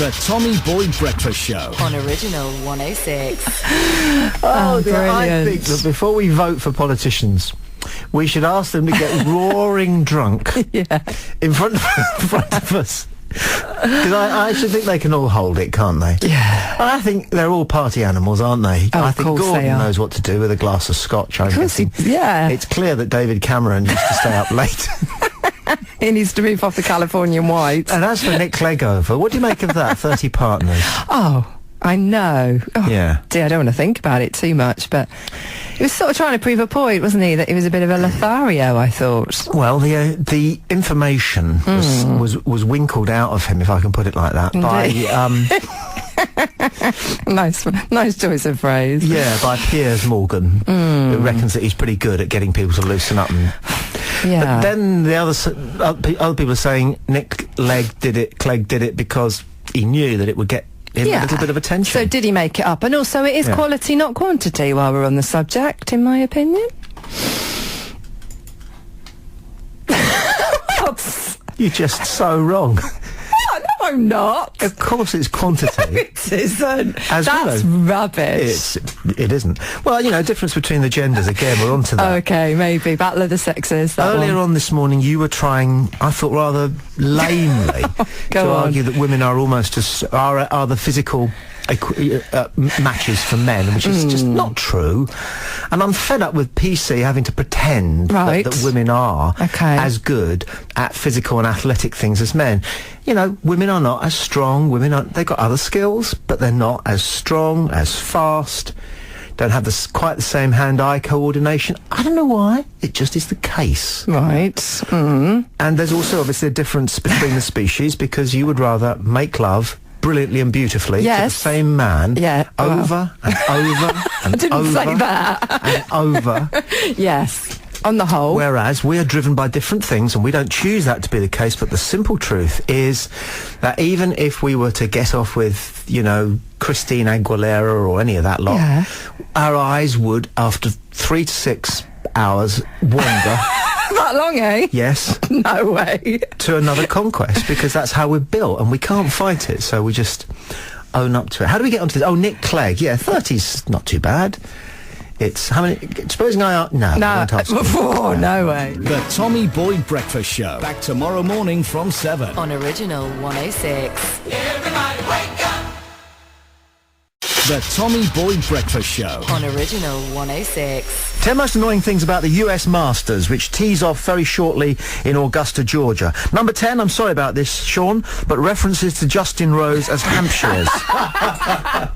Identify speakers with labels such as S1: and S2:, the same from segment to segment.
S1: The Tommy Boyd Breakfast Show.
S2: On Original 106.
S3: I
S4: brilliant.
S3: think that before we vote for politicians, we should ask them to get roaring drunk in front of us. Because I actually think they can all hold it, can't they?
S4: Yeah.
S3: I think they're all party animals, aren't they?
S4: Oh,
S3: I think
S4: of course
S3: Gordon
S4: they are.
S3: knows what to do with a glass of scotch.
S4: Of course he, yeah.
S3: It's clear that David Cameron used to stay up late.
S4: He needs to move off the Californian white.
S3: And as for Nick Clegg-Over, what do you make of that? 30 partners.
S4: Oh, I know. Oh,
S3: Yeah.
S4: Dear, I don't want to think about it too much, but he was sort of trying to prove a point, wasn't he? That he was a bit of a Lothario, I thought.
S3: Well, the information was winkled out of him, if I can put it like that,
S4: Nice choice of phrase.
S3: by Piers Morgan, who reckons that he's pretty good at getting people to loosen up. And
S4: Yeah.
S3: but then the other people are saying Nick Clegg did it because he knew that it would get him a little bit of attention.
S4: So did he make it up? And also it is quality, not quantity, while we're on the subject, in my opinion.
S3: You're just so wrong.
S4: No, I'm not.
S3: Of course it's quantity.
S4: It isn't.
S3: As well
S4: That's
S3: as-
S4: rubbish.
S3: It isn't. Well, difference between the genders, again, we're onto that.
S4: Okay, maybe. Battle of the Sexes, that
S3: Earlier
S4: one.
S3: on this morning, you were trying, I thought rather lamely,
S4: Go
S3: to
S4: on.
S3: argue that women are almost are the physical matches for men, which is just not true. And I'm fed up with PC having to pretend
S4: Right.
S3: that women are
S4: Okay.
S3: as good at physical and athletic things as men. Women are not as strong. They've got other skills, but they're not as strong, as fast. Don't have quite the same hand-eye coordination. I don't know why. It just is the case.
S4: Right. Mm.
S3: And there's also obviously a difference between the species, because you would rather make love brilliantly and beautifully to the
S4: Yes.
S3: same man over and over and
S4: I didn't
S3: over
S4: say that.
S3: and over.
S4: Yes. On the whole.
S3: Whereas we are driven by different things, and we don't choose that to be the case, but the simple truth is that even if we were to get off with, Christine Aguilera or any of that lot, our eyes would, after 3 to 6 hours, wander.
S4: That long, eh?
S3: Yes.
S4: No way.
S3: To another conquest, because that's how we're built and we can't fight it, so we just own up to it. How do we get onto this? Oh, Nick Clegg. Yeah, 30's not too bad. It's how many? Supposing I no, I won't ask you.
S4: Oh, no way.
S1: The Tommy Boyd Breakfast Show. Back tomorrow morning from 7.
S2: On Original 106.
S5: Everybody wake up.
S1: The Tommy Boyd Breakfast Show.
S2: On Original 106.
S3: 10 most annoying things about the US Masters, which tees off very shortly in Augusta, Georgia. Number 10, I'm sorry about this, Sean, but references to Justin Rose as Hampshires.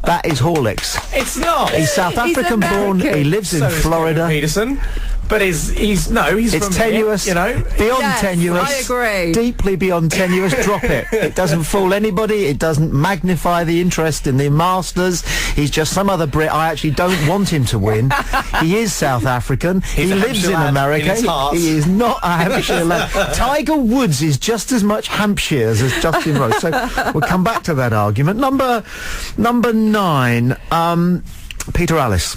S3: That is Horlicks.
S6: It's not.
S3: He's South African born, he lives in
S6: So is
S3: Florida.
S6: Kevin Peterson. But he's
S3: It's
S6: from
S3: tenuous,
S6: here,
S3: beyond
S4: Yes,
S3: tenuous.
S4: I agree.
S3: Deeply beyond tenuous. Drop it. It doesn't fool anybody. It doesn't magnify the interest in the Masters. He's just some other Brit. I actually don't want him to win. He is South African.
S6: He's
S3: he
S6: a
S3: lives
S6: Hampshire
S3: in
S6: lad
S3: America.
S6: in his heart.
S3: He is not a Hampshire lad. Tiger Woods is just as much Hampshires as Justin Rose. So we'll come back to that argument. Number 9, Peter Alice.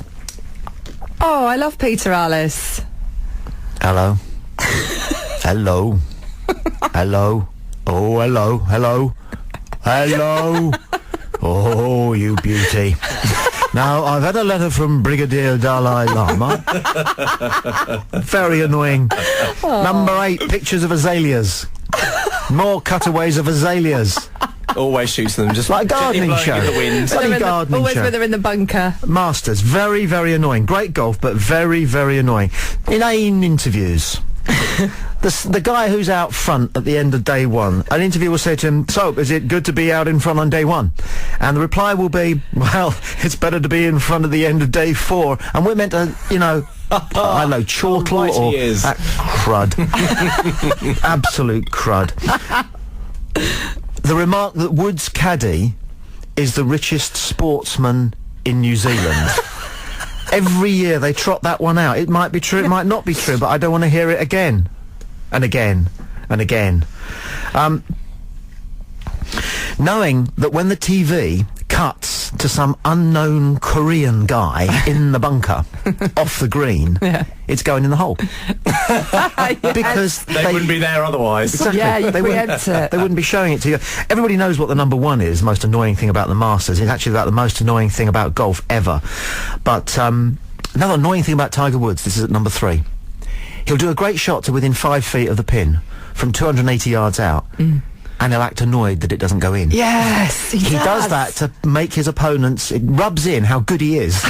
S4: Oh, I love Peter Alice.
S3: Hello. Hello. Hello. Oh, hello. Hello. Hello. Oh, you beauty. Now, I've had a letter from Brigadier Dalai Lama. Very annoying. Number 8, pictures of azaleas. More cutaways of azaleas.
S6: always shoots them, just
S3: Like a gardening
S6: blowing
S3: show.
S6: in the wind.
S3: Bloody gardening
S4: Always
S3: show.
S4: with her in the bunker.
S3: Masters, very, very annoying. Great golf, but very, very annoying. Inane interviews. The guy who's out front at the end of day one, an interviewer will say to him, so, is it good to be out in front on day one? And the reply will be, well, it's better to be in front at the end of day 4. And we're meant to, you know, I don't know, chortle
S6: Right
S3: or
S6: he is.
S3: crud. Absolute crud. The remark that Woods Caddy is the richest sportsman in New Zealand. Every year they trot that one out. It might be true, it might not be true, but I don't want to hear it again. And again. And again. Knowing that when the TV cuts to some unknown Korean guy in the bunker off the green, it's going in the hole. Because
S6: They wouldn't be there otherwise.
S3: Exactly.
S4: Yeah, you
S3: they
S4: preempt it.
S3: they wouldn't be showing it to you. Everybody knows what the number one is, most annoying thing about the Masters. It's actually about the most annoying thing about golf ever. But another annoying thing about Tiger Woods, this is at number 3. He'll do a great shot to within 5 feet of the pin from 280 yards out, and he'll act annoyed that it doesn't go in.
S4: Yes,
S3: He does that to make his opponents, it rubs in how good he is.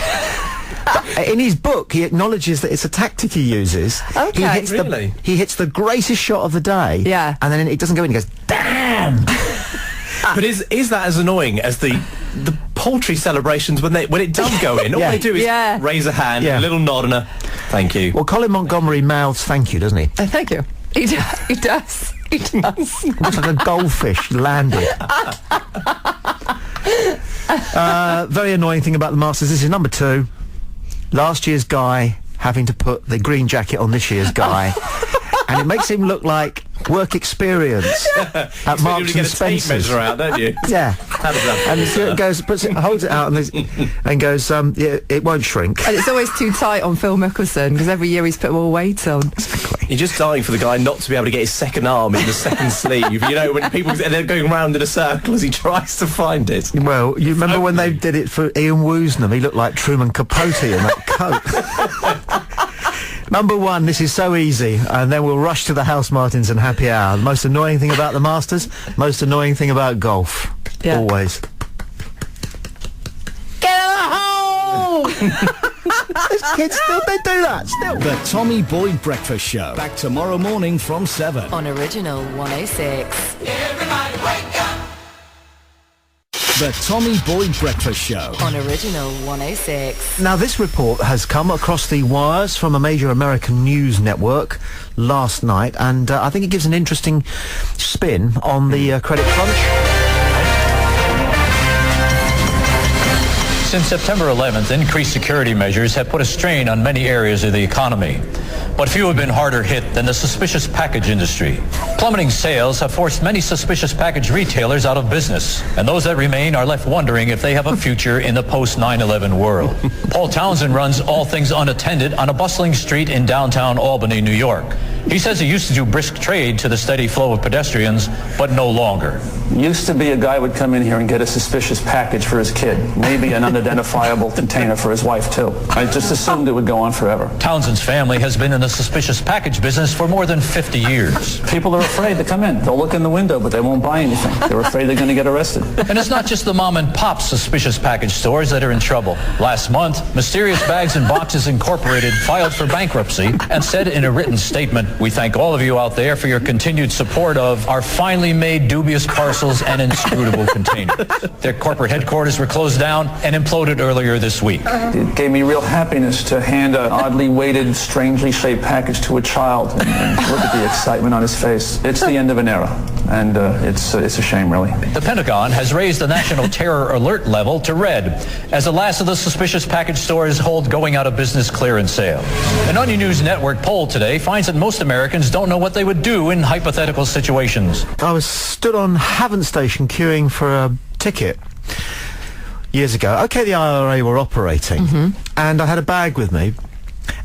S3: In his book, he acknowledges that it's a tactic he uses.
S4: Okay.
S3: He hits the greatest shot of the day,
S4: Yeah.
S3: and then it doesn't go in. He goes, damn!
S6: But is that as annoying as the paltry celebrations when it does go in? All
S3: Yeah.
S6: they do is
S4: Yeah.
S6: raise a hand,
S3: Yeah.
S6: a little nod and a thank you.
S3: Well, Colin Montgomery mouths thank you, doesn't he?
S4: Thank you. He does. He does.
S3: Looks like a goldfish landed. Very annoying thing about the Masters. This is number 2. Last year's guy having to put the green jacket on this year's guy. And it makes him look like work experience at Marks and
S6: You get a tape
S3: Spencer's.
S6: measure out, don't you?
S3: Yeah.
S6: How does that
S3: And it goes, holds it out and goes, yeah, it won't shrink.
S4: And it's always too tight on Phil Mickelson because every year he's put more weight on.
S6: You're just dying for the guy not to be able to get his second arm in the second sleeve. You know, when people they're going round in a circle as he tries to find it.
S3: Well, you remember when they did it for Ian Woosnam? He looked like Truman Capote in that coat. Number 1, this is so easy, and then we'll rush to the House Martins and happy hour. The most annoying thing about the Masters, most annoying thing about golf.
S4: Yeah.
S3: Always. Get in the hole! Those kids still, they do that, still.
S1: The Tommy Boyd Breakfast Show. Back tomorrow morning from 7.
S2: On Original 106.
S5: Everybody wake up.
S1: The Tommy Boyd Breakfast Show.
S2: On Original 106.
S3: Now, this report has come across the wires from a major American news network last night, and I think it gives an interesting spin on the credit crunch.
S7: Since September 11th, increased security measures have put a strain on many areas of the economy. But few have been harder hit than the suspicious package industry. Plummeting sales have forced many suspicious package retailers out of business, and those that remain are left wondering if they have a future in the post-9/11 world. Paul Townsend runs All Things Unattended on a bustling street in downtown Albany, New York. He says he used to do brisk trade to the steady flow of pedestrians, but no longer.
S8: Used to be a guy would come in here and get a suspicious package for his kid, maybe an unidentifiable container for his wife too. I just assumed it would go on forever.
S7: Townsend's family has been in the suspicious package business for more than 50 years.
S8: People are afraid to come in. They'll look in the window, but they won't buy anything. They're afraid they're going to get arrested.
S7: And it's not just the mom and pop suspicious package stores that are in trouble. Last month, Mysterious Bags and Boxes Incorporated filed for bankruptcy and said in a written statement, "We thank all of you out there for your continued support of our finely made dubious parcels and inscrutable containers." Their corporate headquarters were closed down and imploded earlier this week.
S8: It gave me real happiness to hand an oddly weighted, strangely shaped package to a child and look at the excitement on his face. It's the end of an era, and it's a shame, really.
S7: The Pentagon has raised the national terror alert level to red as the last of the suspicious package stores hold going out of business clearance sale. An Onion News Network poll today finds that most Americans don't know what they would do in hypothetical situations.
S3: I was stood on Havant Station queuing for a ticket years ago. OK, the IRA were operating, and I had a bag with me,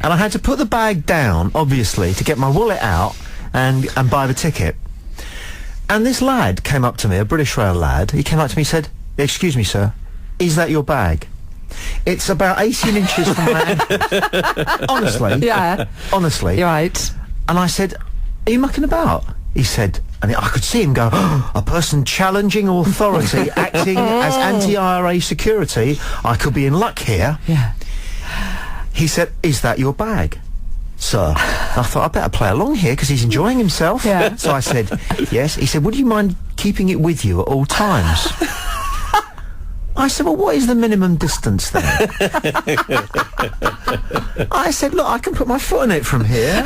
S3: and I had to put the bag down, obviously, to get my wallet out and buy the ticket. And this lad came up to me, a British Rail lad. He came up to me and said, "Excuse me, sir, is that your bag?" It's about 18 inches from my ankles. Honestly.
S4: Yeah.
S3: Honestly.
S4: You're right.
S3: And I said, "Are you mucking about?" He said, and I could see him go, "A person challenging authority acting as anti-IRA security. I could be in luck here."
S4: Yeah.
S3: He said, "Is that your bag, sir?" I thought, I better play along here because he's enjoying himself.
S4: Yeah.
S3: So I said, "Yes." He said, "Would you mind keeping it with you at all times?" I said, "Well, what is the minimum distance then?" I said, "Look, I can put my foot in it from here."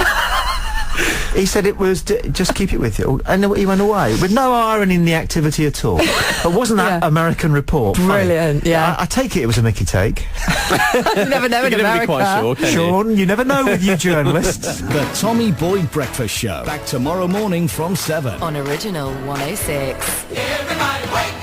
S3: He said it was, just keep it with you. And he went away with no irony in the activity at all. But wasn't that
S4: Yeah.
S3: American report funny?
S4: Brilliant, yeah.
S3: I take it was a Mickey take.
S4: You never know in
S6: You're never
S4: America.
S6: be quite sure, can you?
S3: Sean, you never know with you journalists.
S1: The Tommy Boyd Breakfast Show. Back tomorrow morning from 7.
S2: On Original 106.
S5: Everybody wake